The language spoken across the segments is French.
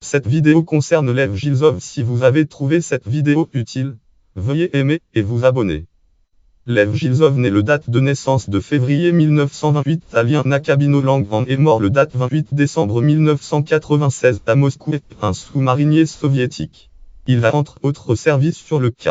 Cette vidéo concerne Lev Gilzov. Si vous avez trouvé cette vidéo utile, veuillez aimer et vous abonner. Lev Gilzov naît le date de naissance de février 1928 à Liana Kabino-Langvan et mort le date 28 décembre 1996 à Moscou, un sous-marinier soviétique. Il a entre autres servi sur le K.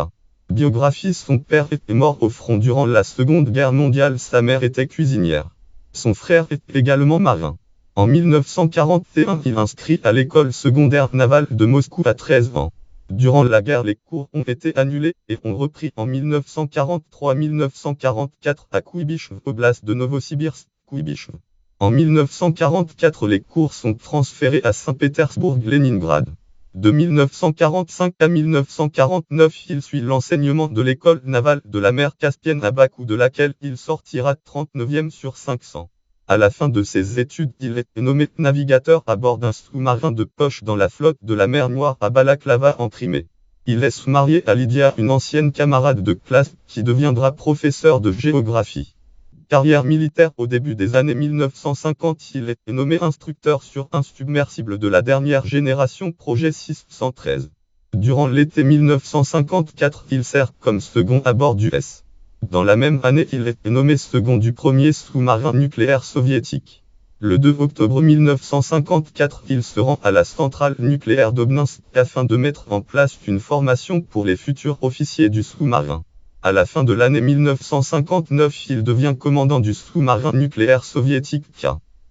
Biographie. Son père est mort au front durant la Seconde Guerre mondiale. Sa mère était cuisinière. Son frère est également marin. En 1941, il inscrit à l'école secondaire navale de Moscou à 13 ans. Durant la guerre, les cours ont été annulés et ont repris en 1943-1944 à Kouybyshev, oblast de Novosibirsk, Kouybyshev. En 1944, les cours sont transférés à Saint-Pétersbourg-Léningrad. De 1945 à 1949, il suit l'enseignement de l'école navale de la mer Caspienne à Bakou, de laquelle il sortira 39e sur 500. À la fin de ses études, il est nommé navigateur à bord d'un sous-marin de poche dans la flotte de la mer Noire à Balaklava en Crimée. Il est marié à Lydia, une ancienne camarade de classe, qui deviendra professeur de géographie. Carrière militaire. Au début des années 1950, il est nommé instructeur sur un submersible de la dernière génération Projet 613. Durant l'été 1954, il sert comme second à bord du S. Dans la même année, il est nommé second du premier sous-marin nucléaire soviétique. Le 2 octobre 1954, il se rend à la centrale nucléaire d'Obninsk afin de mettre en place une formation pour les futurs officiers du sous-marin. À la fin de l'année 1959, il devient commandant du sous-marin nucléaire soviétique K.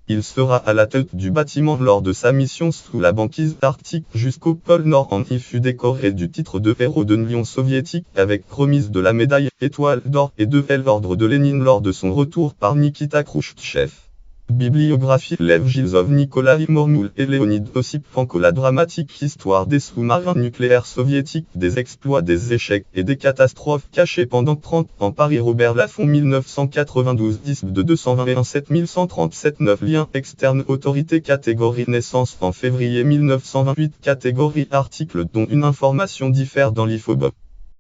Il sera à la tête du bâtiment lors de sa mission sous la banquise arctique jusqu'au pôle Nord. Il fut décoré du titre de héros de l'Union soviétique avec remise de la médaille Étoile d'or et de l'ordre de Lénine lors de son retour par Nikita Khrouchtchev. Bibliographie. Lev Gilzov, Nikolai Mormoul et Leonid Osipenko. La dramatique histoire des sous-marins nucléaires soviétiques, des exploits, des échecs et des catastrophes cachées pendant 30 ans. Paris, Robert Laffont, 1992. Disque de 221 7137 9. Lien externe. Autorité. Catégorie naissance en février 1928. Catégorie article dont une information diffère dans l'IFOBOP.